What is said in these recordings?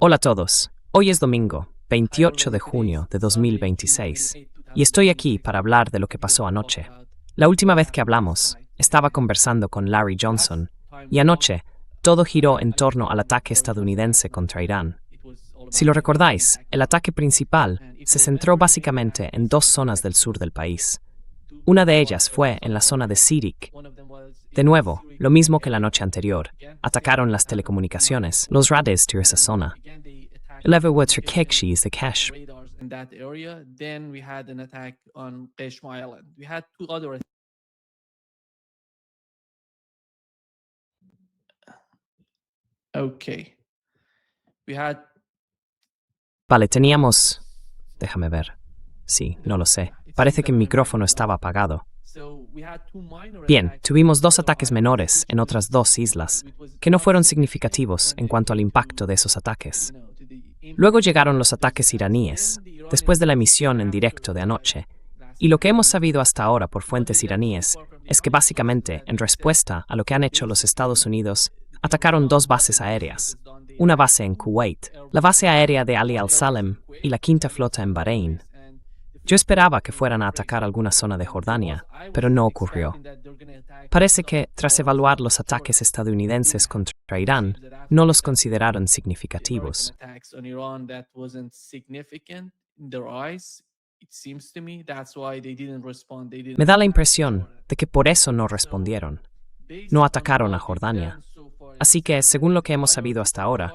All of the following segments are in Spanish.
Hola a todos. Hoy es domingo, 28 de junio de 2026, y estoy aquí para hablar de lo que pasó anoche. La última vez que hablamos, estaba conversando con Larry Johnson, y anoche, todo giró en torno al ataque estadounidense contra Irán. Si lo recordáis, el ataque principal se centró básicamente en dos zonas del sur del país. Una de ellas fue en la zona de Sirik. De nuevo, lo mismo que la noche anterior, atacaron las telecomunicaciones, los radares de esa zona. Leverwood Turkekshi is the cache. In that area. Then we had an attack on Qeshma Island. We had two other. Okay. We had. Vale, teníamos... Déjame ver. Sí, no lo sé. Parece que el micrófono estaba apagado. Bien, tuvimos dos ataques menores en otras dos islas, que no fueron significativos en cuanto al impacto de esos ataques. Luego llegaron los ataques iraníes, después de la emisión en directo de anoche, y lo que hemos sabido hasta ahora por fuentes iraníes es que básicamente, en respuesta a lo que han hecho los Estados Unidos, atacaron dos bases aéreas, una base en Kuwait, la base aérea de Ali al-Salem y la quinta flota en Bahrein. Yo esperaba que fueran a atacar alguna zona de Jordania, pero no ocurrió. Parece que, tras evaluar los ataques estadounidenses contra Irán, no los consideraron significativos. Me da la impresión de que por eso no respondieron. No atacaron a Jordania. Así que, según lo que hemos sabido hasta ahora,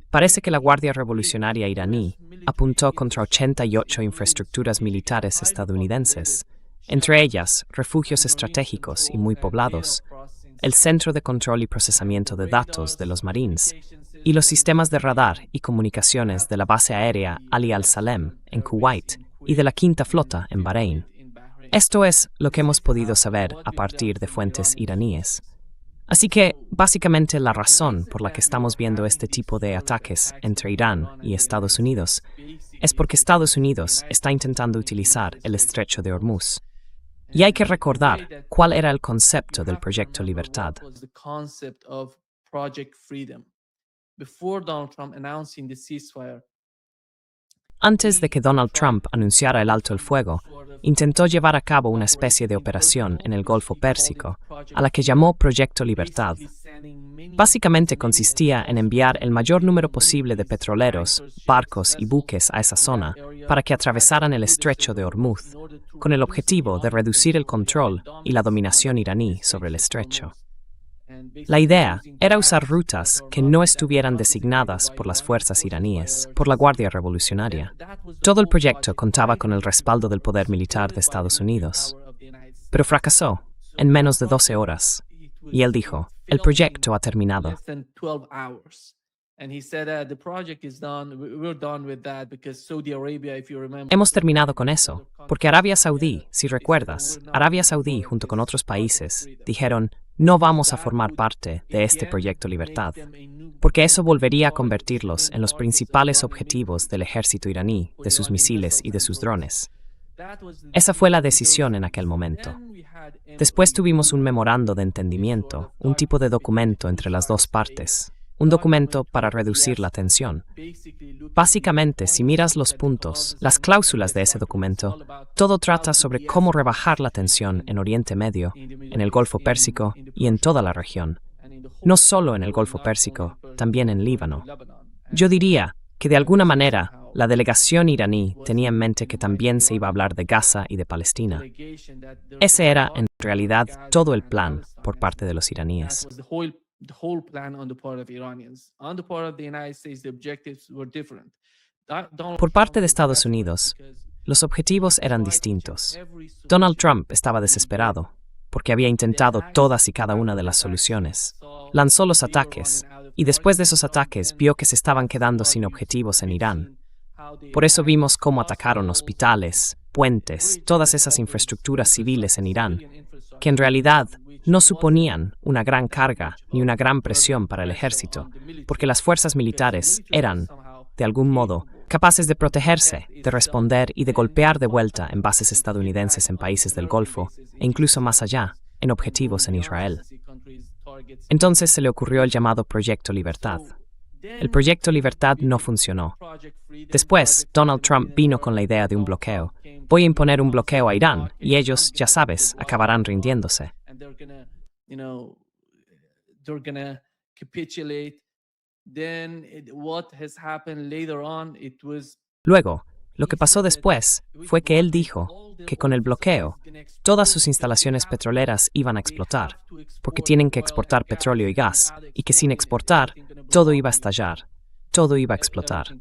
parece que la Guardia Revolucionaria iraní apuntó contra 88 infraestructuras militares estadounidenses, entre ellas refugios estratégicos y muy poblados, el Centro de Control y Procesamiento de Datos de los Marines y los sistemas de radar y comunicaciones de la base aérea Ali al-Salem en Kuwait y de la Quinta Flota en Bahrein. Esto es lo que hemos podido saber a partir de fuentes iraníes. Así que, básicamente, la razón por la que estamos viendo este tipo de ataques entre Irán y Estados Unidos es porque Estados Unidos está intentando utilizar el estrecho de Hormuz. Y hay que recordar cuál era el concepto del Proyecto Libertad. Antes de que Donald Trump anunciara el alto el fuego, intentó llevar a cabo una especie de operación en el Golfo Pérsico, a la que llamó Proyecto Libertad. Básicamente consistía en enviar el mayor número posible de petroleros, barcos y buques a esa zona para que atravesaran el estrecho de Hormuz, con el objetivo de reducir el control y la dominación iraní sobre el estrecho. La idea era usar rutas que no estuvieran designadas por las fuerzas iraníes, por la Guardia Revolucionaria. Todo el proyecto contaba con el respaldo del poder militar de Estados Unidos. Pero fracasó en menos de 12 horas. Y él dijo, el proyecto ha terminado. Hemos terminado con eso, porque Arabia Saudí, si recuerdas, Arabia Saudí junto con otros países, dijeron, no vamos a formar parte de este Proyecto Libertad, porque eso volvería a convertirlos en los principales objetivos del ejército iraní, de sus misiles y de sus drones. Esa fue la decisión en aquel momento. Después tuvimos un memorando de entendimiento, un tipo de documento entre las dos partes, un documento para reducir la tensión. Básicamente, si miras los puntos, las cláusulas de ese documento, todo trata sobre cómo rebajar la tensión en Oriente Medio, en el Golfo Pérsico y en toda la región. No solo en el Golfo Pérsico, también en Líbano. Yo diría que de alguna manera la delegación iraní tenía en mente que también se iba a hablar de Gaza y de Palestina. Ese era, en realidad, todo el plan por parte de los iraníes. Por parte de Estados Unidos, los objetivos eran distintos. Donald Trump estaba desesperado, porque había intentado todas y cada una de las soluciones. Lanzó los ataques, y después de esos ataques vio que se estaban quedando sin objetivos en Irán. Por eso vimos cómo atacaron hospitales, puentes, todas esas infraestructuras civiles en Irán, que en realidad no suponían una gran carga ni una gran presión para el ejército, porque las fuerzas militares eran, de algún modo, capaces de protegerse, de responder y de golpear de vuelta en bases estadounidenses en países del Golfo, e incluso más allá, en objetivos en Israel. Entonces se le ocurrió el llamado Proyecto Libertad. El proyecto Libertad no funcionó. Después, Donald Trump vino con la idea de un bloqueo. Voy a imponer un bloqueo a Irán y ellos, ya sabes, acabarán rindiéndose. Luego, lo que pasó después fue que él dijo que con el bloqueo, todas sus instalaciones petroleras iban a explotar, porque tienen que exportar petróleo y gas, y que sin exportar, todo iba a estallar, todo iba a explotar.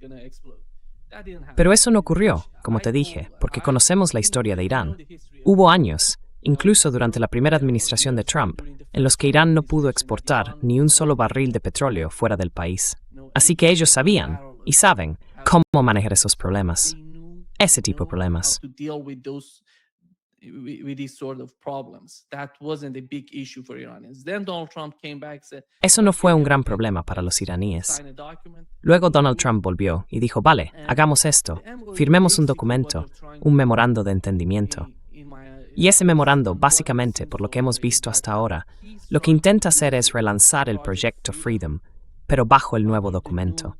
Pero eso no ocurrió, como te dije, porque conocemos la historia de Irán. Hubo años, incluso durante la primera administración de Trump, en los que Irán no pudo exportar ni un solo barril de petróleo fuera del país. Así que ellos sabían, y saben, cómo manejar esos problemas. Ese tipo de problemas. Eso no fue un gran problema para los iraníes. Luego Donald Trump volvió y dijo, vale, hagamos esto, firmemos un documento, un memorando de entendimiento. Y ese memorando, básicamente, por lo que hemos visto hasta ahora, lo que intenta hacer es relanzar el proyecto Freedom, pero bajo el nuevo documento.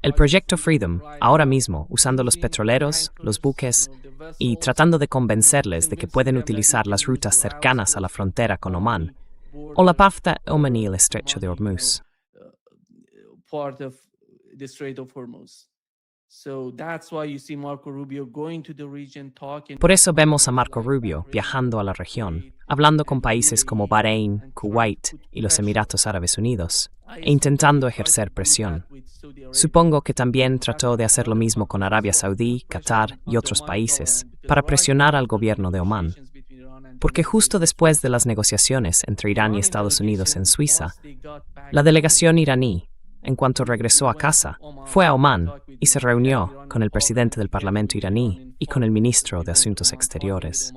El proyecto Freedom, ahora mismo, usando los petroleros, los buques, y tratando de convencerles de que pueden utilizar las rutas cercanas a la frontera con Omán, o la paz de Omán y el estrecho de Hormuz. Por eso vemos a Marco Rubio viajando a la región, hablando con países como Bahrein, Kuwait y los Emiratos Árabes Unidos, e intentando ejercer presión. Supongo que también trató de hacer lo mismo con Arabia Saudí, Qatar y otros países, para presionar al gobierno de Omán. Porque justo después de las negociaciones entre Irán y Estados Unidos en Suiza, la delegación iraní, en cuanto regresó a casa, fue a Omán y se reunió con el presidente del Parlamento iraní y con el ministro de Asuntos Exteriores.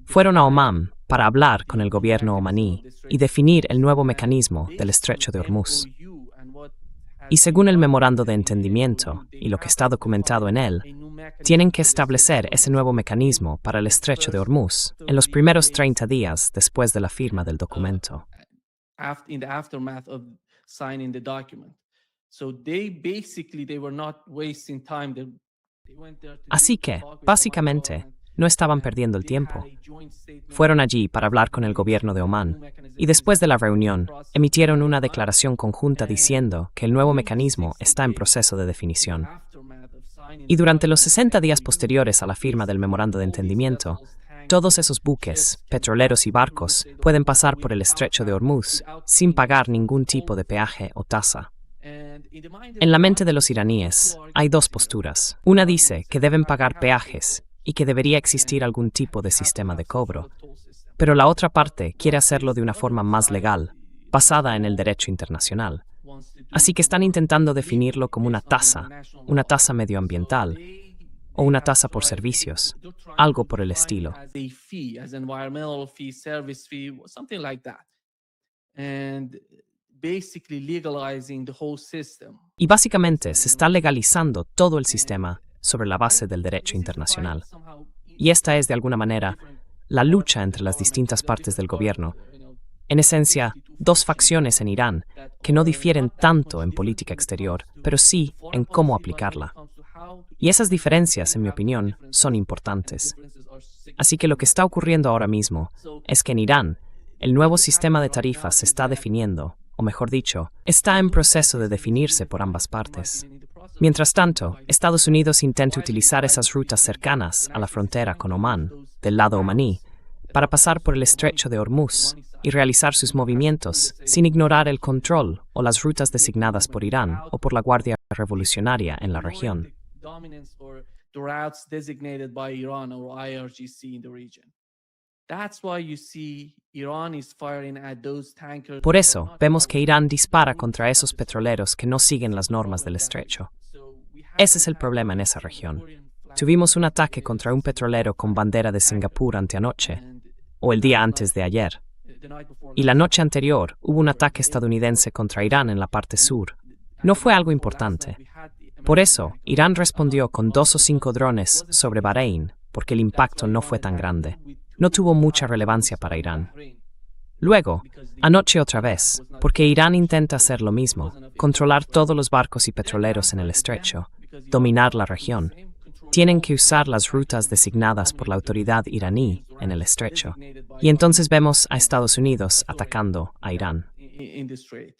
Fueron a Omán para hablar con el gobierno omaní y definir el nuevo mecanismo del estrecho de Hormuz. Y según el memorando de entendimiento y lo que está documentado en él, tienen que establecer ese nuevo mecanismo para el estrecho de Hormuz en los primeros 30 días después de la firma del documento. Así que, básicamente, no estaban perdiendo el tiempo. Fueron allí para hablar con el gobierno de Omán y después de la reunión emitieron una declaración conjunta diciendo que el nuevo mecanismo está en proceso de definición. Y durante los 60 días posteriores a la firma del memorando de entendimiento, todos esos buques, petroleros y barcos pueden pasar por el estrecho de Hormuz sin pagar ningún tipo de peaje o tasa. En la mente de los iraníes hay dos posturas. Una dice que deben pagar peajes y que debería existir algún tipo de sistema de cobro. Pero la otra parte quiere hacerlo de una forma más legal, basada en el derecho internacional. Así que están intentando definirlo como una tasa medioambiental, o una tasa por servicios, algo por el estilo. Y básicamente se está legalizando todo el sistema sobre la base del derecho internacional. Y esta es, de alguna manera, la lucha entre las distintas partes del gobierno. En esencia, dos facciones en Irán que no difieren tanto en política exterior, pero sí en cómo aplicarla. Y esas diferencias, en mi opinión, son importantes. Así que lo que está ocurriendo ahora mismo es que en Irán, el nuevo sistema de tarifas se está definiendo, o mejor dicho, está en proceso de definirse por ambas partes. Mientras tanto, Estados Unidos intenta utilizar esas rutas cercanas a la frontera con Omán, del lado omaní, para pasar por el estrecho de Hormuz y realizar sus movimientos sin ignorar el control o las rutas designadas por Irán o por la Guardia Revolucionaria en la región. Por eso, vemos que Irán dispara contra esos petroleros que no siguen las normas del estrecho. Ese es el problema en esa región. Tuvimos un ataque contra un petrolero con bandera de Singapur anteanoche, o el día antes de ayer. Y la noche anterior hubo un ataque estadounidense contra Irán en la parte sur. No fue algo importante. Por eso, Irán respondió con 2 o 5 drones sobre Bahrein, porque el impacto no fue tan grande. No tuvo mucha relevancia para Irán. Luego, anoche otra vez, porque Irán intenta hacer lo mismo, controlar todos los barcos y petroleros en el estrecho, dominar la región. Tienen que usar las rutas designadas por la autoridad iraní en el estrecho. Y entonces vemos a Estados Unidos atacando a Irán. in the strait.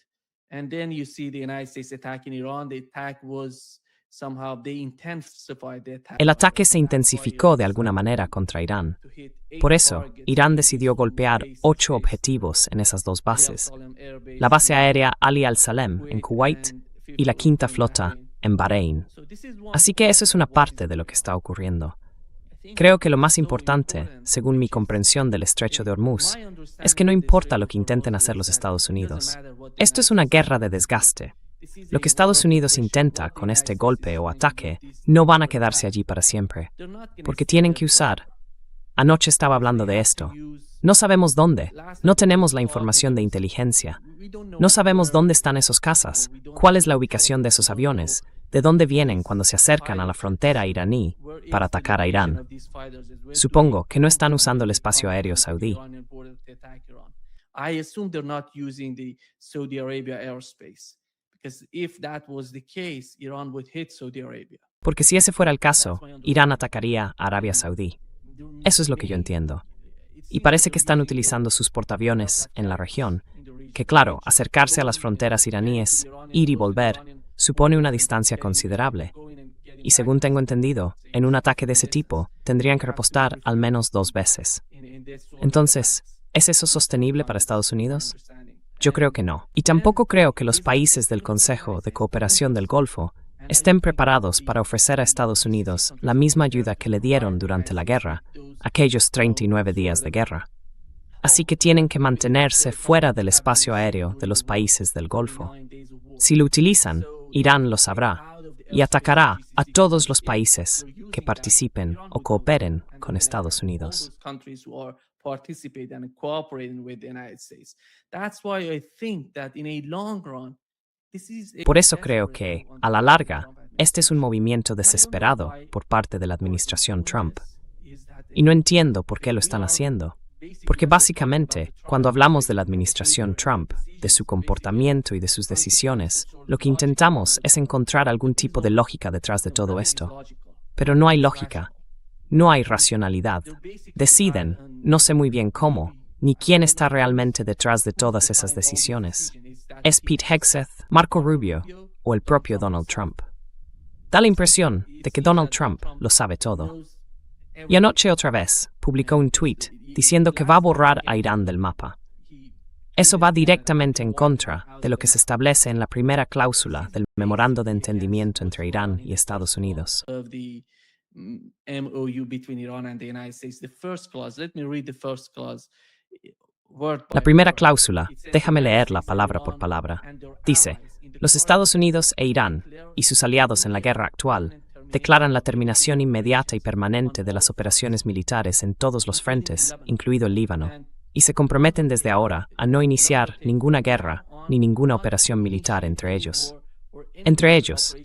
And then you see the United States attacking Iran. The attack was somehow they intensified the attack. El ataque se intensificó de alguna manera contra Irán. Por eso, Irán decidió golpear 8 objetivos en esas dos bases. La base aérea Ali al-Salem en Kuwait y la Quinta Flota en Bahrein. Así que eso es una parte de lo que está ocurriendo. Creo que lo más importante, según mi comprensión del estrecho de Hormuz, es que no importa lo que intenten hacer los Estados Unidos. Esto es una guerra de desgaste. Lo que Estados Unidos intenta con este golpe o ataque no van a quedarse allí para siempre, porque tienen que usar. Anoche estaba hablando de esto. No sabemos dónde, no tenemos la información de inteligencia, no sabemos dónde están esos cazas, cuál es la ubicación de esos aviones, de dónde vienen cuando se acercan a la frontera iraní para atacar a Irán. Supongo que no están usando el espacio aéreo saudí. I assume they're not using the Saudi Arabia airspace, because if that was the case, Iran would hit Saudi Arabia. Porque si ese fuera el caso, Irán atacaría a Arabia Saudí. Eso es lo que yo entiendo. Y parece que están utilizando sus portaaviones en la región, que claro, acercarse a las fronteras iraníes, ir y volver, supone una distancia considerable. Y según tengo entendido, en un ataque de ese tipo, tendrían que repostar al menos 2 veces. Entonces, ¿es eso sostenible para Estados Unidos? Yo creo que no. Y tampoco creo que los países del Consejo de Cooperación del Golfo estén preparados para ofrecer a Estados Unidos la misma ayuda que le dieron durante la guerra, aquellos 39 días de guerra. Así que tienen que mantenerse fuera del espacio aéreo de los países del Golfo. Si lo utilizan, Irán lo sabrá y atacará a todos los países que participen o cooperen con Estados Unidos. Por eso creo que, a la larga, este es un movimiento desesperado por parte de la administración Trump. Y no entiendo por qué lo están haciendo. Porque básicamente, cuando hablamos de la administración Trump, de su comportamiento y de sus decisiones, lo que intentamos es encontrar algún tipo de lógica detrás de todo esto. Pero no hay lógica, no hay racionalidad. Deciden, no sé muy bien cómo, ni quién está realmente detrás de todas esas decisiones. ¿Es Pete Hegseth, Marco Rubio o el propio Donald Trump? Da la impresión de que Donald Trump lo sabe todo. Y anoche otra vez publicó un tweet diciendo que va a borrar a Irán del mapa. Eso va directamente en contra de lo que se establece en la primera cláusula del Memorando de Entendimiento entre Irán y Estados Unidos. La primera cláusula, déjame leerla palabra por palabra, dice: los Estados Unidos e Irán, y sus aliados en la guerra actual, declaran la terminación inmediata y permanente de las operaciones militares en todos los frentes, incluido el Líbano, y se comprometen desde ahora a no iniciar ninguna guerra ni ninguna operación militar entre ellos. Entre ellos,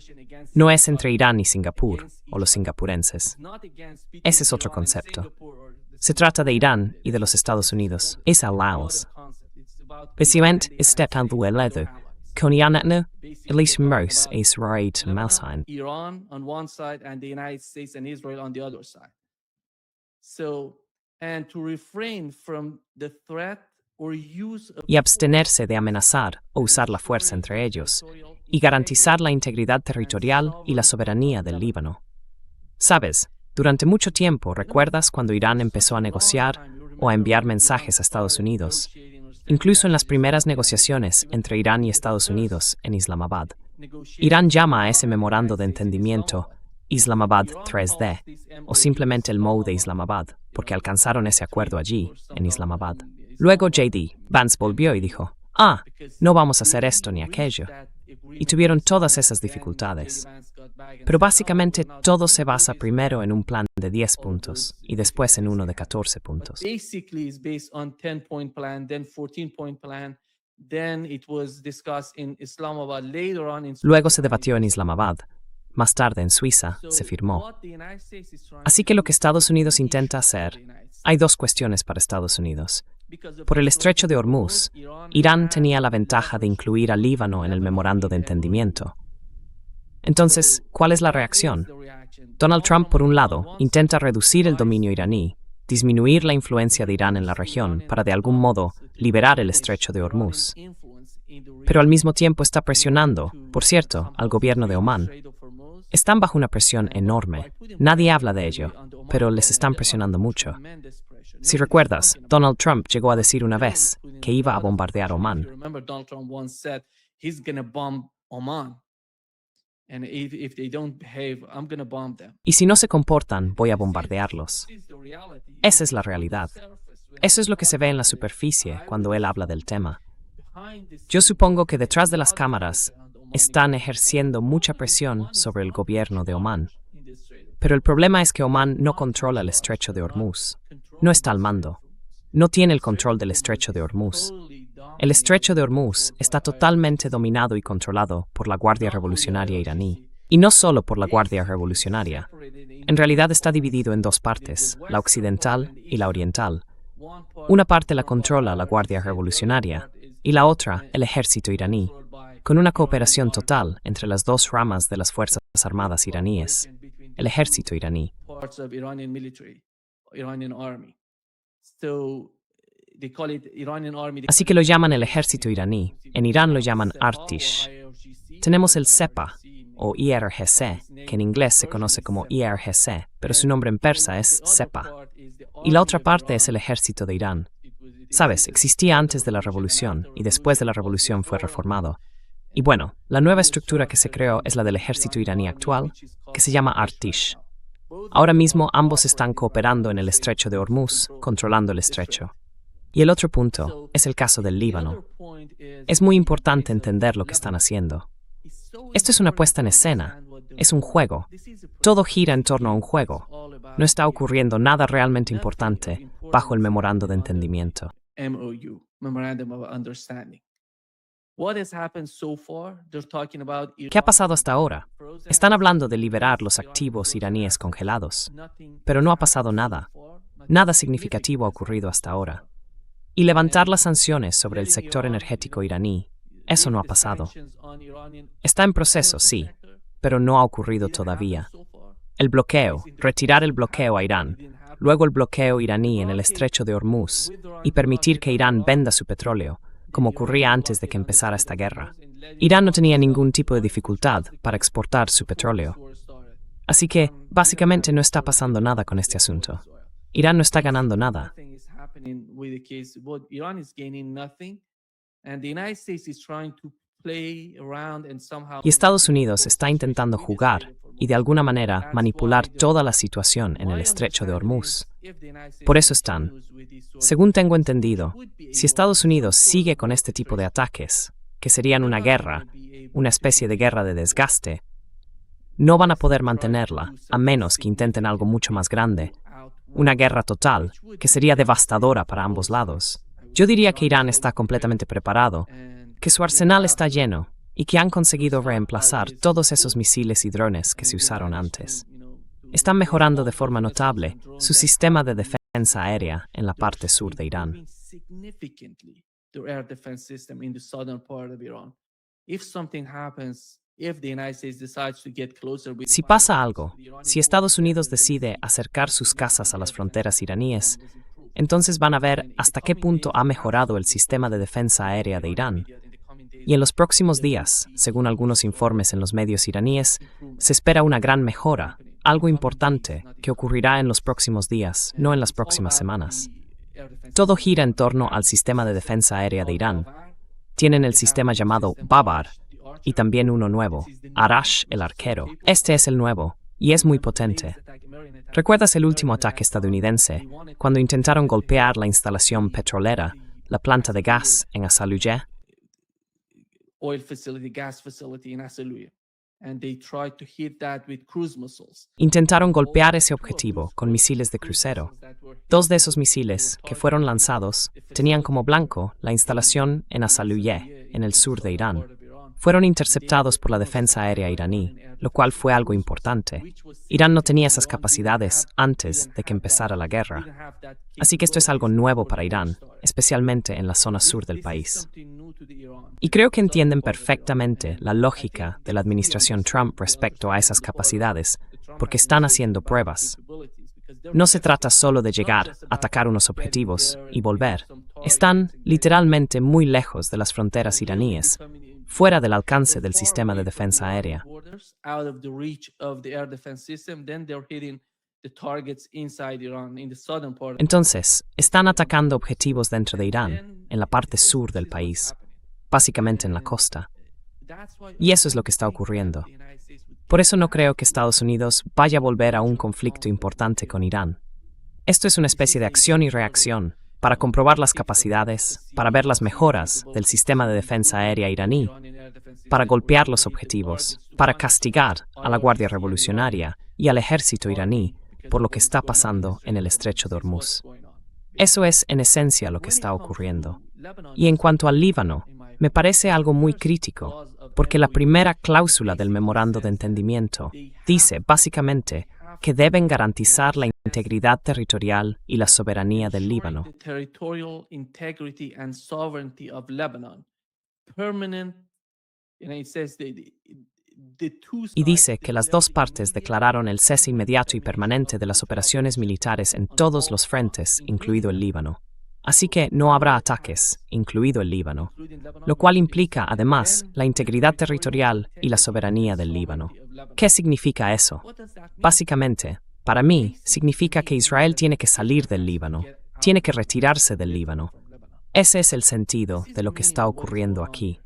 no es entre Irán y Singapur o los singapurenses. Ese es otro concepto. Se trata de Irán y de los Estados Unidos. Es Laos. President step aan de Konianatnu, Elise Mose is right Malsine. Iran on one side and the United States and Israel on the other side. So, and to refrain from the threat or use of Y abstenerse de amenazar o usar la fuerza entre ellos, y garantizar la integridad territorial y la soberanía del Líbano. Sabes, durante mucho tiempo, ¿recuerdas cuando Irán empezó a negociar o a enviar mensajes a Estados Unidos? Incluso en las primeras negociaciones entre Irán y Estados Unidos en Islamabad. Irán llama a ese memorando de entendimiento Islamabad 3D, o simplemente el MOU de Islamabad, porque alcanzaron ese acuerdo allí, en Islamabad. Luego J.D. Vance volvió y dijo: no vamos a hacer esto ni aquello. Y tuvieron todas esas dificultades. Pero básicamente todo se basa primero en un plan de 10 puntos y después en uno de 14 puntos. basically is based on 10-point plan, then 14-point plan, then it was discussed in Islamabad later on in Luego se debatió en Islamabad. Más tarde en Suiza se firmó. Así que lo que Estados Unidos intenta hacer, hay 2 cuestiones para Estados Unidos. Por el estrecho de Hormuz, Irán tenía la ventaja de incluir al Líbano en el memorando de entendimiento. Entonces, ¿cuál es la reacción? Donald Trump, por un lado, intenta reducir el dominio iraní, disminuir la influencia de Irán en la región para de algún modo liberar el estrecho de Hormuz. Pero al mismo tiempo está presionando, por cierto, al gobierno de Omán. Están bajo una presión enorme. Nadie habla de ello, pero les están presionando mucho. Si recuerdas, Donald Trump llegó a decir una vez que iba a bombardear Omán. Y si no se comportan, voy a bombardearlos. Esa es la realidad. Eso es lo que se ve en la superficie cuando él habla del tema. Yo supongo que detrás de las cámaras están ejerciendo mucha presión sobre el gobierno de Omán. Pero el problema es que Omán no controla el estrecho de Hormuz. No está al mando. No tiene el control del estrecho de Hormuz. El estrecho de Hormuz está totalmente dominado y controlado por la Guardia Revolucionaria iraní. Y no solo por la Guardia Revolucionaria. En realidad está dividido en dos partes, la occidental y la oriental. Una parte la controla la Guardia Revolucionaria y la otra el ejército iraní, con una cooperación total entre las dos ramas de las Fuerzas Armadas iraníes, el ejército iraní. Así que lo llaman el ejército iraní. En Irán lo llaman Artish. Tenemos el SEPA, o IRGC, que en inglés se conoce como IRGC, pero su nombre en persa es SEPA. Y la otra parte es el ejército de Irán. Sabes, existía antes de la revolución y después de la revolución fue reformado. Y bueno, la nueva estructura que se creó es la del ejército iraní actual, que se llama Artish. Ahora mismo ambos están cooperando en el estrecho de Hormuz, controlando el estrecho. Y el otro punto es el caso del Líbano. Es muy importante entender lo que están haciendo. Esto es una puesta en escena, es un juego. Todo gira en torno a un juego. No está ocurriendo nada realmente importante bajo el memorando de entendimiento. ¿Qué ha pasado hasta ahora? Están hablando de liberar los activos iraníes congelados, pero no ha pasado nada. Nada significativo ha ocurrido hasta ahora. Y levantar las sanciones sobre el sector energético iraní, eso no ha pasado. Está en proceso, sí, pero no ha ocurrido todavía. El bloqueo, retirar el bloqueo a Irán, luego el bloqueo iraní en el estrecho de Hormuz y permitir que Irán venda su petróleo, como ocurría antes de que empezara esta guerra. Irán no tenía ningún tipo de dificultad para exportar su petróleo. Así que, básicamente, no está pasando nada con este asunto. Irán no está ganando nada. Y Estados Unidos está intentando jugar y de alguna manera manipular toda la situación en el estrecho de Hormuz. Por eso están. Según tengo entendido, si Estados Unidos sigue con este tipo de ataques, que serían una guerra, una especie de guerra de desgaste, no van a poder mantenerla a menos que intenten algo mucho más grande, una guerra total, que sería devastadora para ambos lados. Yo diría que Irán está completamente preparado, que su arsenal está lleno y que han conseguido reemplazar todos esos misiles y drones que se usaron antes. Están mejorando de forma notable su sistema de defensa aérea en la parte sur de Irán. Si pasa algo, si Estados Unidos decide acercar sus casas a las fronteras iraníes, entonces van a ver hasta qué punto ha mejorado el sistema de defensa aérea de Irán. Y en los próximos días, según algunos informes en los medios iraníes, se espera una gran mejora, algo importante que ocurrirá en los próximos días, no en las próximas semanas. Todo gira en torno al sistema de defensa aérea de Irán. Tienen el sistema llamado Babar y también uno nuevo, Arash el arquero. Este es el nuevo y es muy potente. ¿Recuerdas el último ataque estadounidense, cuando intentaron golpear la instalación petrolera, la planta de gas en Asaluye? Intentaron golpear ese objetivo con misiles de crucero. 2 de esos misiles, que fueron lanzados, tenían como blanco la instalación en Asaluye, en el sur de Irán. fueron interceptados por la defensa aérea iraní, lo cual fue algo importante. Irán no tenía esas capacidades antes de que empezara la guerra. Así que esto es algo nuevo para Irán, especialmente en la zona sur del país. Y creo que entienden perfectamente la lógica de la administración Trump respecto a esas capacidades, porque están haciendo pruebas. No se trata solo de llegar, atacar unos objetivos y volver. Están literalmente muy lejos de las fronteras iraníes, fuera del alcance del sistema de defensa aérea. Entonces, están atacando objetivos dentro de Irán, en la parte sur del país, básicamente en la costa. Y eso es lo que está ocurriendo. Por eso no creo que Estados Unidos vaya a volver a un conflicto importante con Irán. Esto es una especie de acción y reacción para comprobar las capacidades, para ver las mejoras del sistema de defensa aérea iraní, para golpear los objetivos, para castigar a la Guardia Revolucionaria y al ejército iraní por lo que está pasando en el estrecho de Hormuz. Eso es en esencia lo que está ocurriendo. Y en cuanto al Líbano, me parece algo muy crítico, porque la primera cláusula del memorando de entendimiento dice básicamente que deben garantizar la integridad territorial y la soberanía del Líbano. Y dice que las dos partes declararon el cese inmediato y permanente de las operaciones militares en todos los frentes, incluido el Líbano. Así que no habrá ataques, incluido el Líbano, lo cual implica, además, la integridad territorial y la soberanía del Líbano. ¿Qué significa eso? Básicamente, para mí, significa que Israel tiene que salir del Líbano, tiene que retirarse del Líbano. Ese es el sentido de lo que está ocurriendo aquí.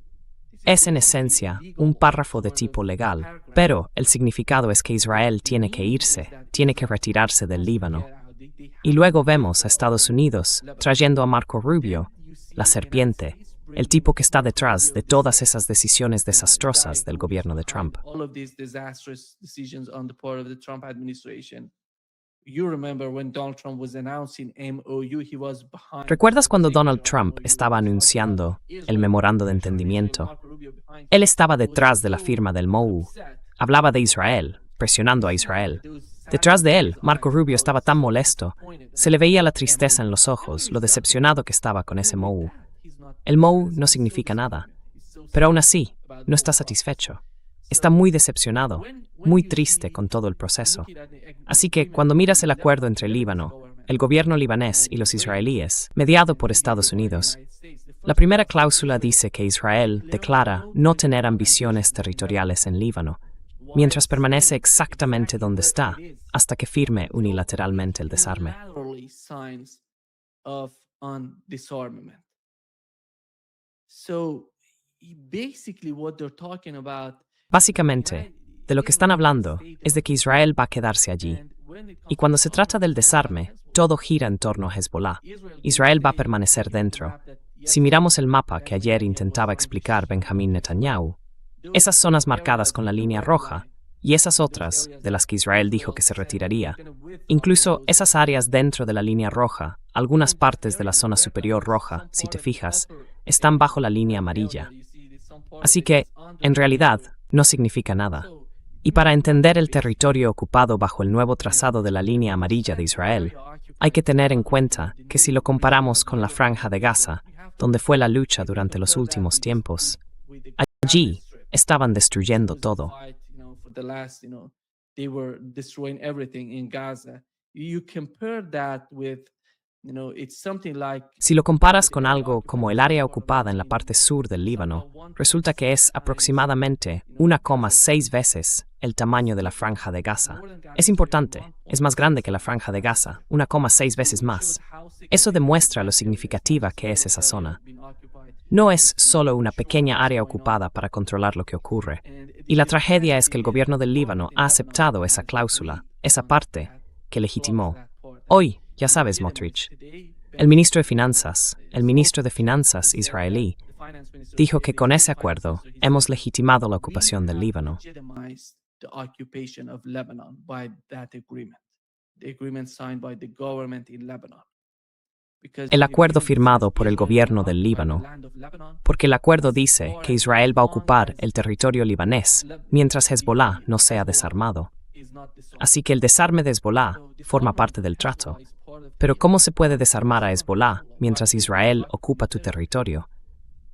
Es en esencia un párrafo de tipo legal, pero el significado es que Israel tiene que irse, tiene que retirarse del Líbano. Y luego vemos a Estados Unidos trayendo a Marco Rubio, la serpiente, el tipo que está detrás de todas esas decisiones desastrosas del gobierno de Trump. ¿Recuerdas cuando Donald Trump estaba anunciando el memorando de entendimiento? Él estaba detrás de la firma del MOU. Hablaba de Israel, presionando a Israel. Detrás de él, Marco Rubio estaba tan molesto. Se le veía la tristeza en los ojos, lo decepcionado que estaba con ese MOU. El MOU no significa nada, pero aún así, no está satisfecho. Está muy decepcionado, muy triste con todo el proceso. Así que, cuando miras el acuerdo entre el Líbano, el gobierno libanés y los israelíes, mediado por Estados Unidos, la primera cláusula dice que Israel declara no tener ambiciones territoriales en Líbano, mientras permanece exactamente donde está, hasta que firme unilateralmente el desarme. Básicamente, de lo que están hablando es de que Israel va a quedarse allí. Y cuando se trata del desarme, todo gira en torno a Hezbollah. Israel va a permanecer dentro. Si miramos el mapa que ayer intentaba explicar Benjamín Netanyahu, esas zonas marcadas con la línea roja, y esas otras, de las que Israel dijo que se retiraría, incluso esas áreas dentro de la línea roja, algunas partes de la zona superior roja, si te fijas, están bajo la línea amarilla. Así que, en realidad, no significa nada. Y para entender el territorio ocupado bajo el nuevo trazado de la línea amarilla de Israel, hay que tener en cuenta que si lo comparamos con la Franja de Gaza, donde fue la lucha durante los últimos tiempos, allí estaban destruyendo todo. Si lo comparas con algo como el área ocupada en la parte sur del Líbano, resulta que es aproximadamente 1,6 veces el tamaño de la Franja de Gaza. Es importante, es más grande que la Franja de Gaza, 1,6 veces más. Eso demuestra lo significativa que es esa zona. No es solo una pequeña área ocupada para controlar lo que ocurre. Y la tragedia es que el gobierno del Líbano ha aceptado esa cláusula, esa parte, que legitimó. Hoy, ya sabes, Motrich, el ministro de Finanzas israelí, dijo que con ese acuerdo hemos legitimado la ocupación del Líbano. el acuerdo firmado por el gobierno del Líbano, porque el acuerdo dice que Israel va a ocupar el territorio libanés mientras Hezbollah no sea desarmado. Así que el desarme de Hezbollah forma parte del trato. Pero ¿cómo se puede desarmar a Hezbollah mientras Israel ocupa tu territorio?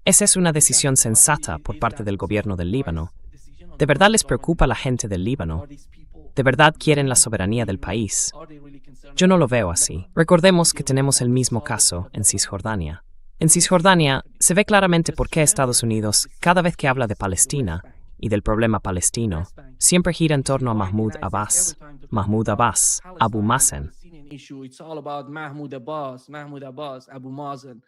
Esa es una decisión sensata por parte del gobierno del Líbano. ¿De verdad les preocupa la gente del Líbano? ¿De verdad quieren la soberanía del país? Yo no lo veo así. Recordemos que tenemos el mismo caso en Cisjordania. En Cisjordania se ve claramente por qué Estados Unidos, cada vez que habla de Palestina y del problema palestino, siempre gira en torno a Mahmoud Abbas, Abu Mazen. It's all about Mahmoud Abbas, Abu Mazen.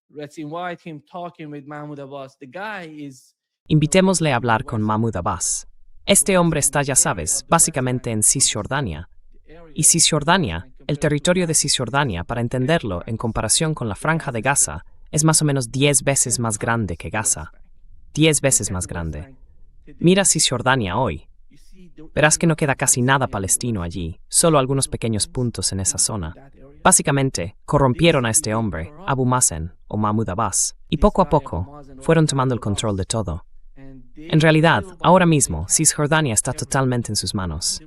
Let's invite him talking with Mahmoud Abbas. The guy is Invitémosle a hablar con Mahmoud Abbas. Este hombre está, ya sabes, básicamente en Cisjordania. Y Cisjordania, el territorio de Cisjordania, para entenderlo, en comparación con la Franja de Gaza, es más o menos 10 veces más grande que Gaza. 10 veces más grande. Mira Cisjordania hoy. Verás que no queda casi nada palestino allí, solo algunos pequeños puntos en esa zona. Básicamente, corrompieron a este hombre, Abu Mazen o Mahmoud Abbas, y poco a poco fueron tomando el control de todo. En realidad, ahora mismo, Cisjordania está totalmente en sus manos.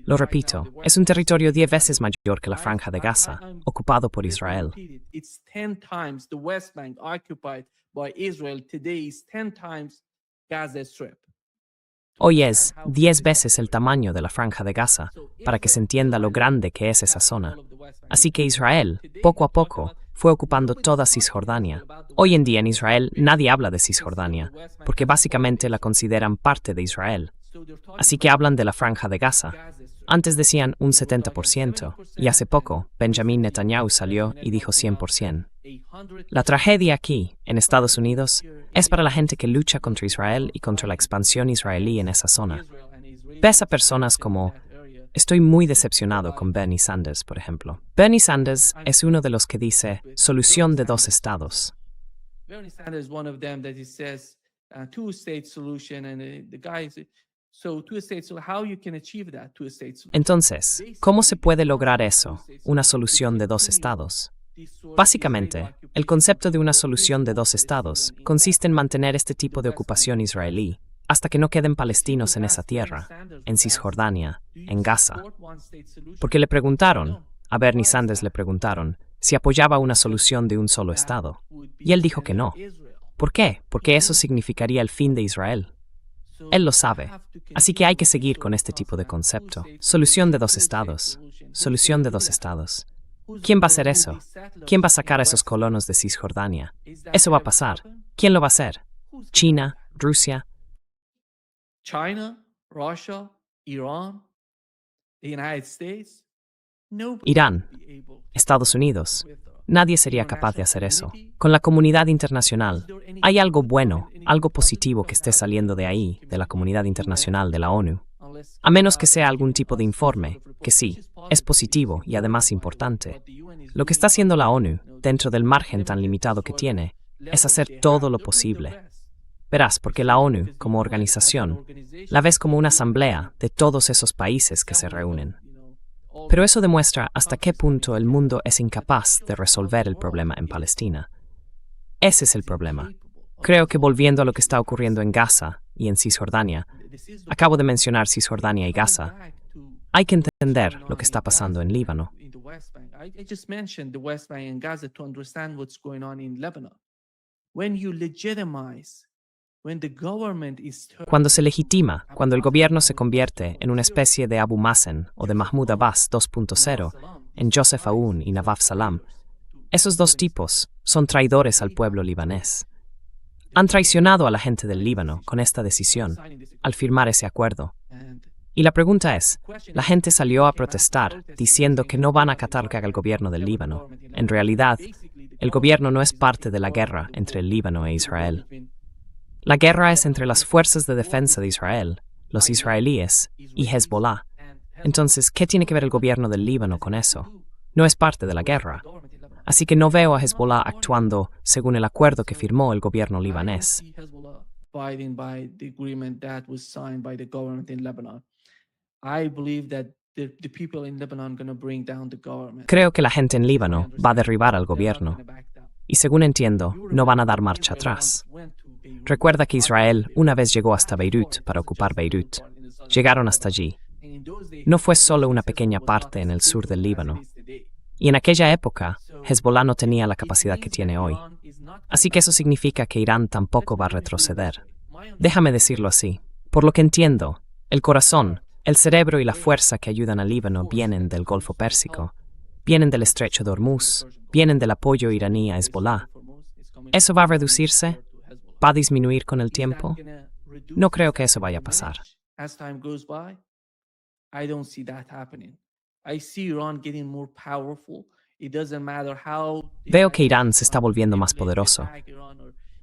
Lo repito, es un territorio 10 veces mayor que la Franja de Gaza, ocupado por Israel. It's 10 times the West Bank occupied by Israel today is 10 times Gaza Strip. Hoy es 10 veces el tamaño de la Franja de Gaza, para que se entienda lo grande que es esa zona. Así que Israel, poco a poco, fue ocupando toda Cisjordania. Hoy en día en Israel nadie habla de Cisjordania, porque básicamente la consideran parte de Israel. Así que hablan de la Franja de Gaza. Antes decían un 70%, y hace poco Benjamin Netanyahu salió y dijo 100%. La tragedia aquí, en Estados Unidos, es para la gente que lucha contra Israel y contra la expansión israelí en esa zona. Ves a personas como... Estoy muy decepcionado con Bernie Sanders, por ejemplo. Bernie Sanders es uno de los que dice solución de 2 estados. Bernie Sanders is one of them that he says two-state solution, and the guy is so two-state. So how you can achieve that two-state solution? Entonces, ¿cómo se puede lograr eso? Una solución de 2 estados. Básicamente, el concepto de una solución de 2 estados consiste en mantener este tipo de ocupación israelí hasta que no queden palestinos en esa tierra, en Cisjordania, en Gaza. Porque le preguntaron, a Bernie Sanders le preguntaron, si apoyaba una solución de un solo estado. Y él dijo que no. ¿Por qué? Porque eso significaría el fin de Israel. Él lo sabe. Así que hay que seguir con este tipo de concepto. Solución de 2 estados. Solución de 2 estados. ¿Quién va a hacer eso? ¿Quién va a sacar a esos colonos de Cisjordania? Eso va a pasar. ¿Quién lo va a hacer? ¿China? ¿Rusia? China, Russia, Iran, the United States. Irán, Estados Unidos. Nadie sería capaz de hacer eso. Con la comunidad internacional, ¿hay algo bueno, algo positivo que esté saliendo de ahí, de la comunidad internacional, de la ONU? A menos que sea algún tipo de informe, que sí, es positivo y además importante. Lo que está haciendo la ONU, dentro del margen tan limitado que tiene, es hacer todo lo posible. Verás, porque la ONU, como organización, la ves como una asamblea de todos esos países que se reúnen. Pero eso demuestra hasta qué punto el mundo es incapaz de resolver el problema en Palestina. Ese es el problema. Creo que volviendo a lo que está ocurriendo en Gaza y en Cisjordania, acabo de mencionar Cisjordania y Gaza, hay que entender lo que está pasando en Líbano. I just mentioned the West Bank and Gaza to understand what's going on in Lebanon. When you legitimize, when the government is Cuando se legitima, cuando el gobierno se convierte en una especie de Abu Mazen o de Mahmoud Abbas 2.0, en Joseph Aoun y Nawaf Salam, esos 2 tipos son traidores al pueblo libanés. Han traicionado a la gente del Líbano con esta decisión, al firmar ese acuerdo. Y la pregunta es, la gente salió a protestar diciendo que no van a acatar lo que haga el gobierno del Líbano. En realidad, el gobierno no es parte de la guerra entre el Líbano e Israel. La guerra es entre las fuerzas de defensa de Israel, los israelíes, y Hezbollah. Entonces, ¿qué tiene que ver el gobierno del Líbano con eso? No es parte de la guerra. Así que no veo a Hezbollah actuando según el acuerdo que firmó el gobierno libanés. abiding by the agreement that was signed by the government in Lebanon. I believe that the people in Lebanon going to bring down the government. Creo que la gente en Líbano va a derribar al gobierno. Y según entiendo, no van a dar marcha atrás. Recuerda que Israel una vez llegó hasta Beirut para ocupar Beirut. Llegaron hasta allí. No fue solo una pequeña parte en el sur del Líbano. Y en aquella época, Hezbollah no tenía la capacidad que tiene hoy. Así que eso significa que Irán tampoco va a retroceder. Déjame decirlo así. Por lo que entiendo, el corazón, el cerebro y la fuerza que ayudan al Líbano vienen del Golfo Pérsico, vienen del Estrecho de Hormuz, vienen del apoyo iraní a Hezbollah. ¿Eso va a reducirse? ¿Va a disminuir con el tiempo? No creo que eso vaya a pasar. As time goes by, I don't see that happening. I see Iran getting more powerful. It doesn't matter how. Veo que Irán se está volviendo más poderoso.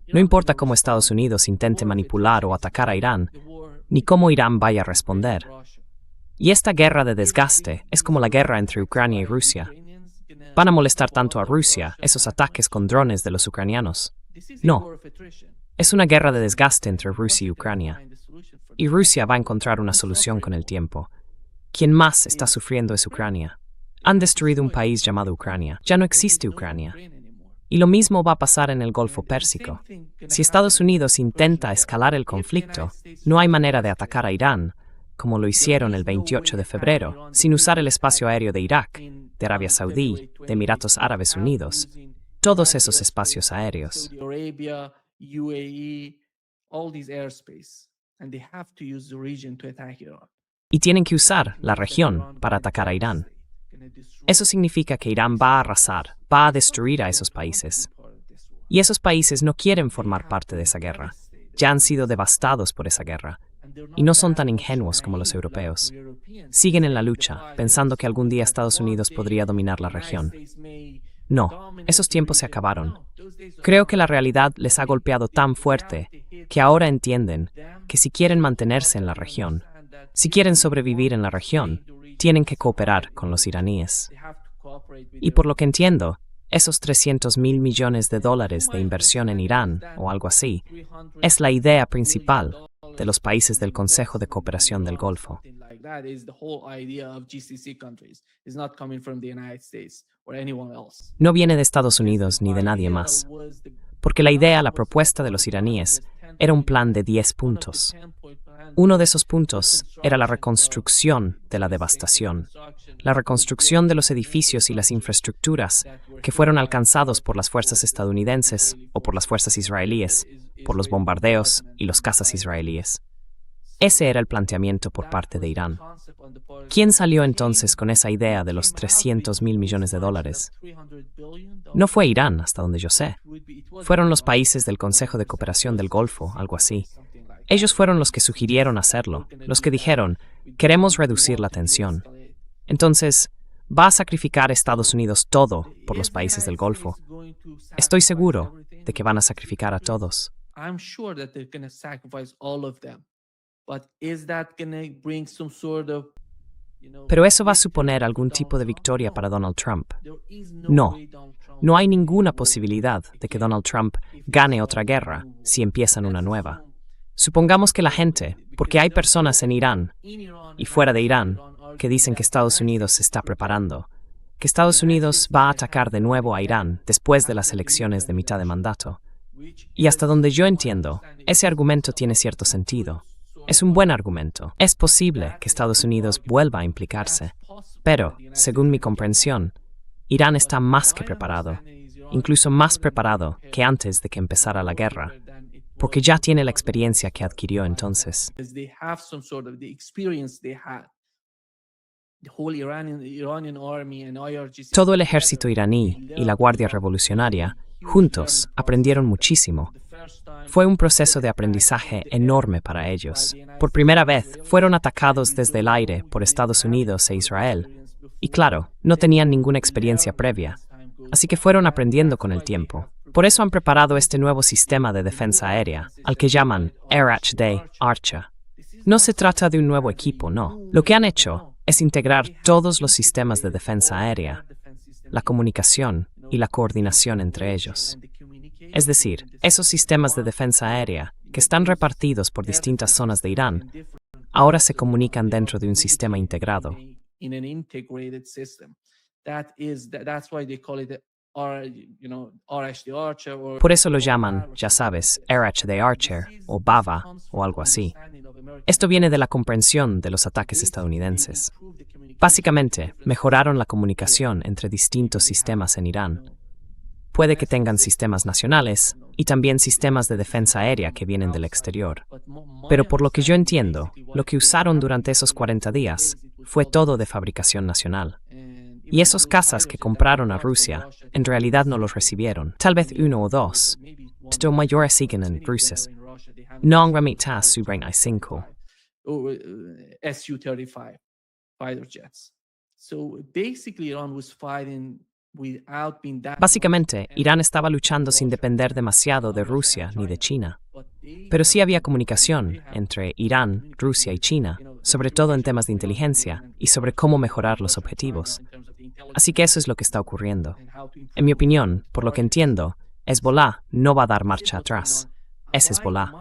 No importa cómo Estados Unidos intente manipular o atacar a Irán, ni cómo Irán vaya a responder. Y esta guerra de desgaste es como la guerra entre Ucrania y Rusia. ¿Van a molestar tanto a Rusia esos ataques con drones de los ucranianos? No. Es una guerra de desgaste entre Rusia y Ucrania. Y Rusia va a encontrar una solución con el tiempo. Quien más está sufriendo es Ucrania. Han destruido un país llamado Ucrania. Ya no existe Ucrania. Y lo mismo va a pasar en el Golfo Pérsico. Si Estados Unidos intenta escalar el conflicto, no hay manera de atacar a Irán, como lo hicieron el 28 de febrero, sin usar el espacio aéreo de Irak, de Arabia Saudí, de Emiratos Árabes Unidos, todos esos espacios aéreos. Saudi Arabia, UAE, all these airspace, and they have to use the region to attack Iran. Y tienen que usar la región para atacar a Irán. Eso significa que Irán va a arrasar, va a destruir a esos países. Y esos países no quieren formar parte de esa guerra. Ya han sido devastados por esa guerra. Y no son tan ingenuos como los europeos. Siguen en la lucha, pensando que algún día Estados Unidos podría dominar la región. No, esos tiempos se acabaron. Creo que la realidad les ha golpeado tan fuerte que ahora entienden que si quieren mantenerse en la región, si quieren sobrevivir en la región, tienen que cooperar con los iraníes. Y por lo que entiendo, esos $300 mil millones de inversión en Irán, o algo así, es la idea principal de los países del Consejo de Cooperación del Golfo. No viene de Estados Unidos ni de nadie más, porque la idea, la propuesta de los iraníes, era un plan de 10 puntos. Uno de esos puntos era la reconstrucción de la devastación, la reconstrucción de los edificios y las infraestructuras que fueron alcanzados por las fuerzas estadounidenses o por las fuerzas israelíes, por los bombardeos y los cazas israelíes. Ese era el planteamiento por parte de Irán. ¿Quién salió entonces con esa idea de los $300 mil millones? No fue Irán, hasta donde yo sé. Fueron los países del Consejo de Cooperación del Golfo, algo así. Ellos fueron los que sugirieron hacerlo, los que dijeron, queremos reducir la tensión. Entonces, ¿va a sacrificar Estados Unidos todo por los países del Golfo? Estoy seguro de que van a sacrificar a todos. Pero eso va a suponer algún tipo de victoria para Donald Trump. No, no hay ninguna posibilidad de que Donald Trump gane otra guerra si empiezan una nueva. Supongamos que la gente, porque hay personas en Irán y fuera de Irán que dicen que Estados Unidos se está preparando, que Estados Unidos va a atacar de nuevo a Irán después de las elecciones de mitad de mandato. Y hasta donde yo entiendo, ese argumento tiene cierto sentido. Es un buen argumento. Es posible que Estados Unidos vuelva a implicarse. Pero, según mi comprensión, Irán está más que preparado, incluso más preparado que antes de que empezara la guerra, porque ya tiene la experiencia que adquirió entonces. Todo el ejército iraní y la Guardia Revolucionaria, juntos, aprendieron muchísimo. Fue un proceso de aprendizaje enorme para ellos. Por primera vez, fueron atacados desde el aire por Estados Unidos e Israel. Y claro, no tenían ninguna experiencia previa, así que fueron aprendiendo con el tiempo. Por eso han preparado este nuevo sistema de defensa aérea, al que llaman Air-HD Archer. No se trata de un nuevo equipo, no. Lo que han hecho es integrar todos los sistemas de defensa aérea, la comunicación y la coordinación entre ellos. Es decir, esos sistemas de defensa aérea, que están repartidos por distintas zonas de Irán, ahora se comunican dentro de un sistema integrado. in an integrated system. That's why they call it RH the Archer or Por eso lo llaman, ya sabes, RH the Archer o Bava o algo así. Esto viene de la comprensión de los ataques estadounidenses. Básicamente, mejoraron la comunicación entre distintos sistemas en Irán. Puede que tengan sistemas nacionales y también sistemas de defensa aérea que vienen del exterior. Pero por lo que yo entiendo, lo que usaron durante esos 40 días fue todo de fabricación nacional. Y esos cazas que compraron a Rusia, en realidad no los recibieron. Tal vez uno o dos. Pero mayores siguen en Rusia. No han remitido su 25. Su-35 fighter jets. So basically Iran was fighting without being that. Básicamente, Irán estaba luchando sin depender demasiado de Rusia ni de China. Pero sí había comunicación entre Irán, Rusia y China, sobre todo en temas de inteligencia y sobre cómo mejorar los objetivos. Así que eso es lo que está ocurriendo. En mi opinión, por lo que entiendo, Hezbollah no va a dar marcha atrás. Es Hezbollah.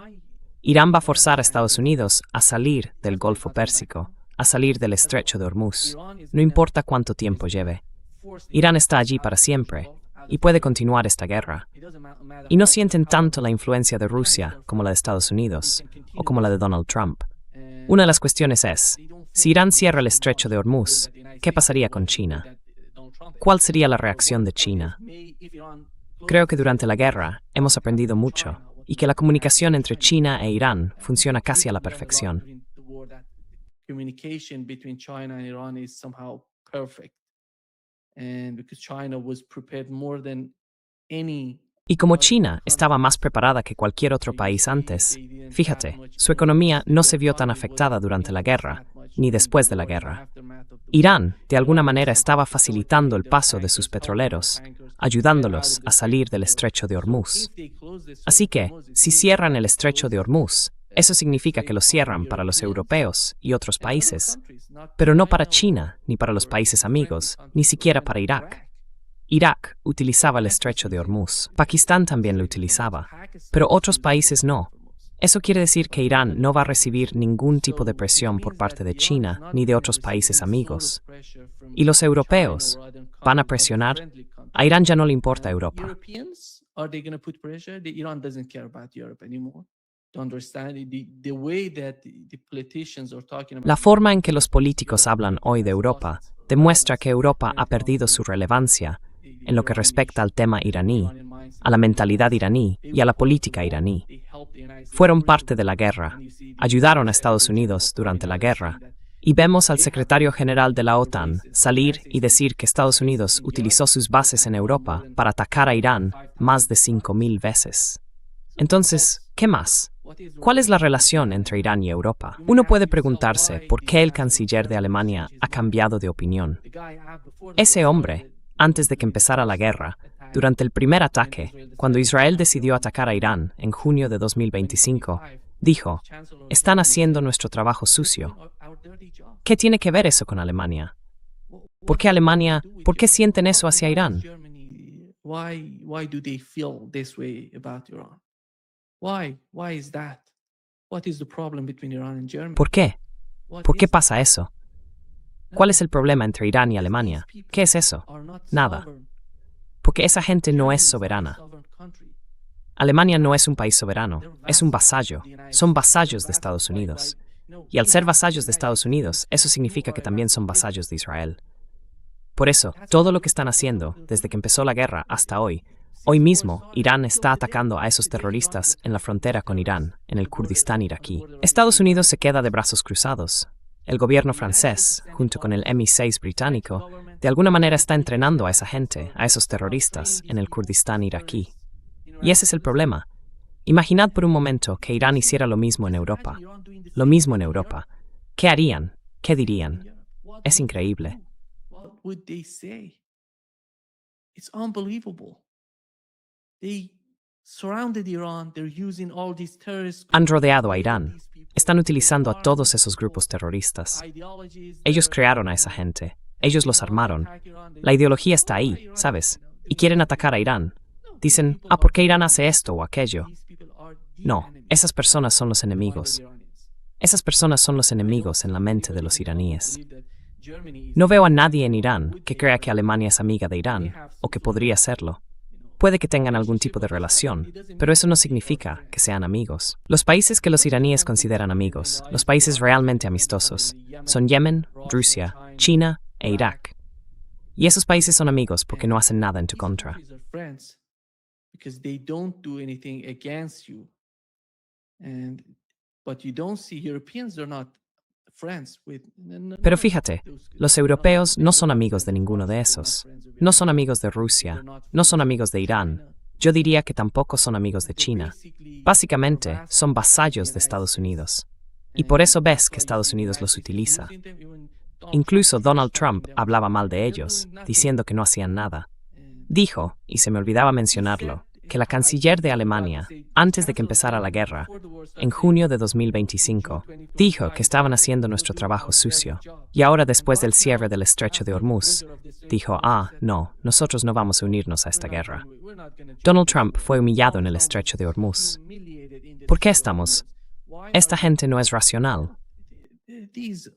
Irán va a forzar a Estados Unidos a salir del Golfo Pérsico, a salir del Estrecho de Hormuz, no importa cuánto tiempo lleve. Irán está allí para siempre y puede continuar esta guerra. Y no sienten tanto la influencia de Rusia como la de Estados Unidos o como la de Donald Trump. Una de las cuestiones es, si Irán cierra el Estrecho de Hormuz, ¿qué pasaría con China? ¿Cuál sería la reacción de China? Creo que durante la guerra hemos aprendido mucho y que la comunicación entre China e Irán funciona casi a la perfección. Communication between China and Iran is somehow perfect. And because China was prepared more than any. Y como China estaba más preparada que cualquier otro país antes, fíjate, su economía no se vio tan afectada durante la guerra, ni después de la guerra. Irán, de alguna manera, estaba facilitando el paso de sus petroleros, ayudándolos a salir del Estrecho de Hormuz. Así que, si cierran el Estrecho de Hormuz, eso significa que lo cierran para los europeos y otros países, pero no para China, ni para los países amigos, ni siquiera para Irak. Irak utilizaba el Estrecho de Hormuz. Pakistán también lo utilizaba, pero otros países no. Eso quiere decir que Irán no va a recibir ningún tipo de presión por parte de China ni de otros países amigos. ¿Y los europeos van a presionar? A Irán ya no le importa Europa. La forma en que los políticos hablan hoy de Europa demuestra que Europa ha perdido su relevancia en lo que respecta al tema iraní, a la mentalidad iraní y a la política iraní. Fueron parte de la guerra, ayudaron a Estados Unidos durante la guerra, y vemos al secretario general de la OTAN salir y decir que Estados Unidos utilizó sus bases en Europa para atacar a Irán más de 5,000 veces. Entonces, ¿qué más? ¿Cuál es la relación entre Irán y Europa? Uno puede preguntarse por qué el canciller de Alemania ha cambiado de opinión. Ese hombre, antes de que empezara la guerra, durante el primer ataque, cuando Israel decidió atacar a Irán en junio de 2025, dijo, están haciendo nuestro trabajo sucio. ¿Qué tiene que ver eso con Alemania? ¿Por qué sienten eso hacia Irán? Why do they feel this way about Iran? Why is that? What is the problem between Iran and Germany? ¿Por qué? ¿Por qué pasa eso? ¿Cuál es el problema entre Irán y Alemania? ¿Qué es eso? Nada. Porque esa gente no es soberana. Alemania no es un país soberano, es un vasallo. Son vasallos de Estados Unidos. Y al ser vasallos de Estados Unidos, eso significa que también son vasallos de Israel. Por eso, todo lo que están haciendo, desde que empezó la guerra hasta hoy mismo, Irán está atacando a esos terroristas en la frontera con Irán, en el Kurdistán iraquí. Estados Unidos se queda de brazos cruzados. El gobierno francés, junto con el MI6 británico, de alguna manera está entrenando a esa gente, a esos terroristas, en el Kurdistán iraquí. Y ese es el problema. Imaginad por un momento que Irán hiciera lo mismo en Europa. Lo mismo en Europa. ¿Qué harían? ¿Qué dirían? Es increíble. What would they say? It's unbelievable. They surrounded Iran. They're using all these terrorists. Han rodeado a Irán. Están utilizando a todos esos grupos terroristas. Ellos crearon a esa gente. Ellos los armaron. La ideología está ahí, ¿sabes? Y quieren atacar a Irán. Dicen, ¿por qué Irán hace esto o aquello? No, esas personas son los enemigos. Esas personas son los enemigos en la mente de los iraníes. No veo a nadie en Irán que crea que Alemania es amiga de Irán, o que podría serlo. Puede que tengan algún tipo de relación, pero eso no significa que sean amigos. Los países que los iraníes consideran amigos, los países realmente amistosos, son Yemen, Rusia, China e Irak. Y esos países son amigos porque no hacen nada en tu contra. Pero fíjate, los europeos no son amigos de ninguno de esos. No son amigos de Rusia, no son amigos de Irán. Yo diría que tampoco son amigos de China. Básicamente, son vasallos de Estados Unidos. Y por eso ves que Estados Unidos los utiliza. Incluso Donald Trump hablaba mal de ellos, diciendo que no hacían nada. Dijo, y se me olvidaba mencionarlo, que la canciller de Alemania, antes de que empezara la guerra, en junio de 2025, dijo que estaban haciendo nuestro trabajo sucio. Y ahora, después del cierre del estrecho de Hormuz, dijo, no, nosotros no vamos a unirnos a esta guerra. Donald Trump fue humillado en el estrecho de Hormuz. ¿Por qué estamos? Esta gente no es racional. These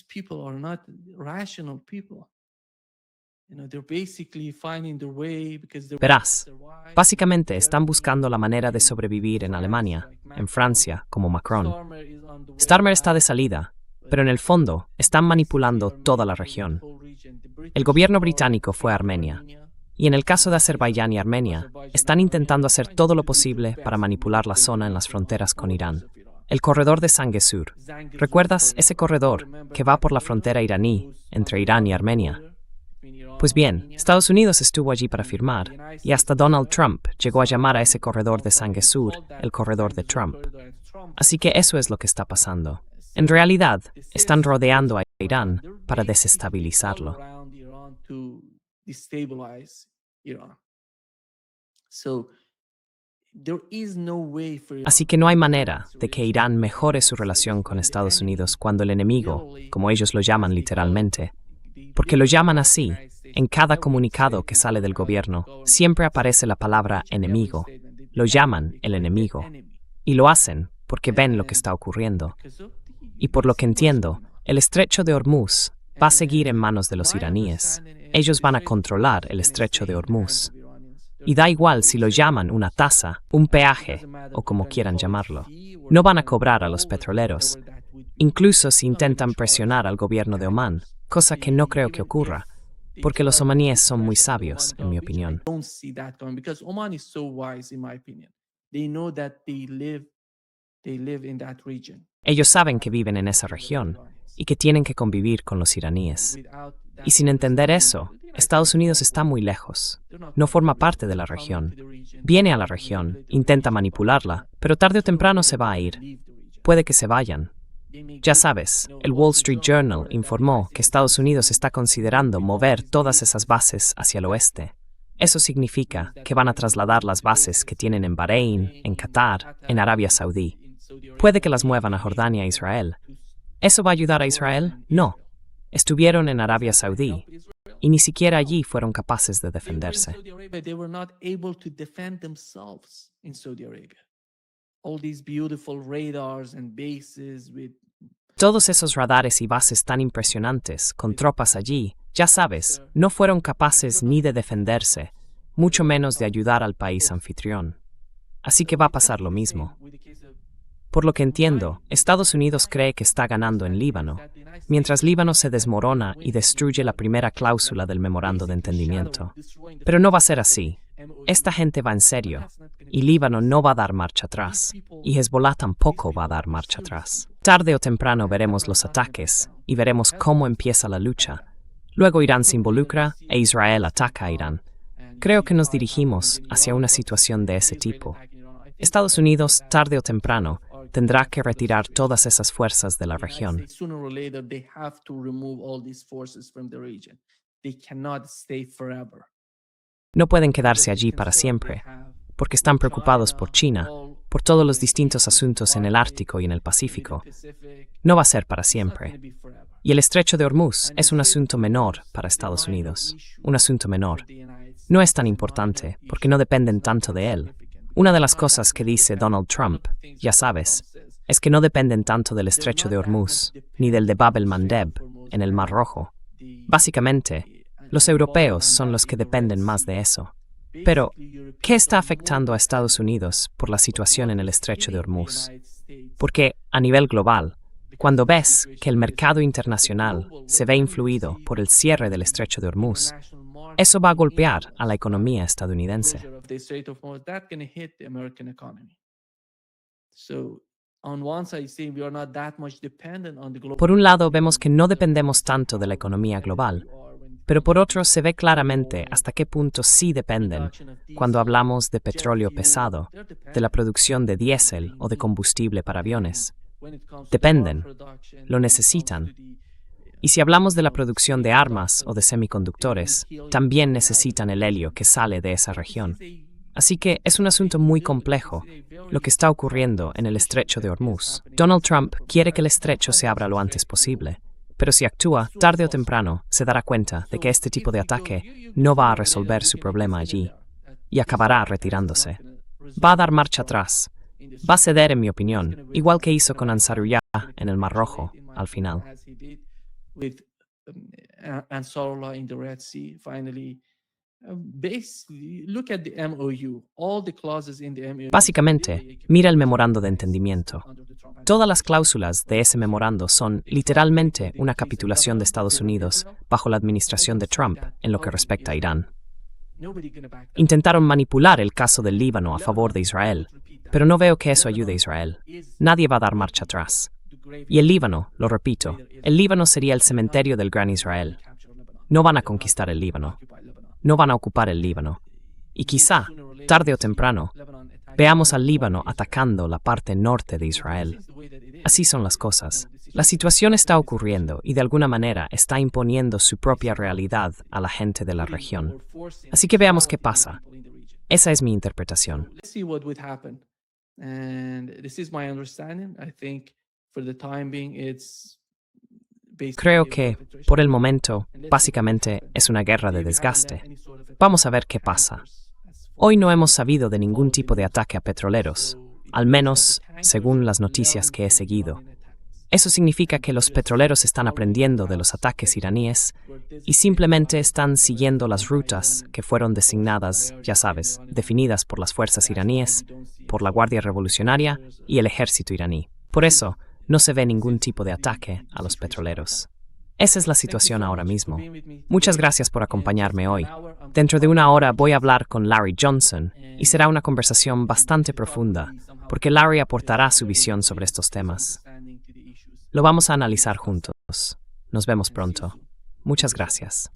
people are not rational people. They're basically finding their way because they Verás, básicamente están buscando la manera de sobrevivir en Alemania, en Francia, como Macron. Starmer está de salida, pero en el fondo están manipulando toda la región. El gobierno británico fue a Armenia, y en el caso de Azerbaiyán y Armenia, están intentando hacer todo lo posible para manipular la zona en las fronteras con Irán. El corredor de Zangezur. ¿Recuerdas ese corredor que va por la frontera iraní entre Irán y Armenia? Pues bien, Estados Unidos estuvo allí para firmar, y hasta Donald Trump llegó a llamar a ese corredor de Zangezur el corredor de Trump. Así que eso es lo que está pasando. En realidad, están rodeando a Irán para desestabilizarlo. Así que no hay manera de que Irán mejore su relación con Estados Unidos cuando el enemigo, como ellos lo llaman literalmente, porque lo llaman así, en cada comunicado que sale del gobierno, siempre aparece la palabra enemigo. Lo llaman el enemigo. Y lo hacen porque ven lo que está ocurriendo. Y por lo que entiendo, el estrecho de Hormuz va a seguir en manos de los iraníes. Ellos van a controlar el estrecho de Hormuz. Y da igual si lo llaman una tasa, un peaje, o como quieran llamarlo. No van a cobrar a los petroleros. Incluso si intentan presionar al gobierno de Omán, cosa que no creo que ocurra, porque los omaníes son muy sabios, en mi opinión. Ellos saben que viven en esa región y que tienen que convivir con los iraníes. Y sin entender eso, Estados Unidos está muy lejos. No forma parte de la región. Viene a la región, intenta manipularla, pero tarde o temprano se va a ir. Puede que se vayan. Ya sabes, el Wall Street Journal informó que Estados Unidos está considerando mover todas esas bases hacia el oeste. Eso significa que van a trasladar las bases que tienen en Bahrein, en Qatar, en Arabia Saudí. Puede que las muevan a Jordania e Israel. ¿Eso va a ayudar a Israel? No. Estuvieron en Arabia Saudí y ni siquiera allí fueron capaces de defenderse. Todos esos radares y bases tan impresionantes, con tropas allí, ya sabes, no fueron capaces ni de defenderse, mucho menos de ayudar al país anfitrión. Así que va a pasar lo mismo. Por lo que entiendo, Estados Unidos cree que está ganando en Líbano, mientras Líbano se desmorona y destruye la primera cláusula del memorando de entendimiento. Pero no va a ser así. Esta gente va en serio, y Líbano no va a dar marcha atrás, y Hezbollah tampoco va a dar marcha atrás. Tarde o temprano veremos los ataques, y veremos cómo empieza la lucha. Luego Irán se involucra, e Israel ataca a Irán. Creo que nos dirigimos hacia una situación de ese tipo. Estados Unidos, tarde o temprano, tendrá que retirar todas esas fuerzas de la región. No pueden quedarse allí para siempre, porque están preocupados por China, por todos los distintos asuntos en el Ártico y en el Pacífico. No va a ser para siempre. Y el estrecho de Hormuz es un asunto menor para Estados Unidos, un asunto menor. No es tan importante, porque no dependen tanto de él. Una de las cosas que dice Donald Trump, ya sabes, es que no dependen tanto del estrecho de Hormuz, ni del de Bab el-Mandeb, en el Mar Rojo, Básicamente, los europeos son los que dependen más de eso. Pero, ¿qué está afectando a Estados Unidos por la situación en el Estrecho de Hormuz? Porque, a nivel global, cuando ves que el mercado internacional se ve influido por el cierre del Estrecho de Hormuz, eso va a golpear a la economía estadounidense. Por un lado, vemos que no dependemos tanto de la economía global, pero por otro se ve claramente hasta qué punto sí dependen cuando hablamos de petróleo pesado, de la producción de diésel o de combustible para aviones. Dependen, lo necesitan. Y si hablamos de la producción de armas o de semiconductores, también necesitan el helio que sale de esa región. Así que es un asunto muy complejo lo que está ocurriendo en el Estrecho de Hormuz. Donald Trump quiere que el estrecho se abra lo antes posible, pero si actúa, tarde o temprano, se dará cuenta de que este tipo de ataque no va a resolver su problema allí y acabará retirándose. Va a dar marcha atrás. Va a ceder, en mi opinión, igual que hizo con Ansarullah en el Mar Rojo, al final. Básicamente, mira el memorando de entendimiento. Todas las cláusulas de ese memorando son literalmente una capitulación de Estados Unidos bajo la administración de Trump en lo que respecta a Irán. Intentaron manipular el caso del Líbano a favor de Israel, pero no veo que eso ayude a Israel. Nadie va a dar marcha atrás. Y el Líbano, lo repito, el Líbano sería el cementerio del Gran Israel. No van a conquistar el Líbano. No van a ocupar el Líbano. Y quizá, tarde o temprano, veamos al Líbano atacando la parte norte de Israel. Así son las cosas. La situación está ocurriendo y de alguna manera está imponiendo su propia realidad a la gente de la región. Así que veamos qué pasa. Esa es mi interpretación. Creo que, por el momento, básicamente es una guerra de desgaste. Vamos a ver qué pasa. Hoy no hemos sabido de ningún tipo de ataque a petroleros, al menos según las noticias que he seguido. Eso significa que los petroleros están aprendiendo de los ataques iraníes y simplemente están siguiendo las rutas que fueron designadas, ya sabes, definidas por las fuerzas iraníes, por la Guardia Revolucionaria y el ejército iraní. Por eso, no se ve ningún tipo de ataque a los petroleros. Esa es la situación ahora mismo. Muchas gracias por acompañarme hoy. Dentro de una hora voy a hablar con Larry Johnson y será una conversación bastante profunda, porque Larry aportará su visión sobre estos temas. Lo vamos a analizar juntos. Nos vemos pronto. Muchas gracias.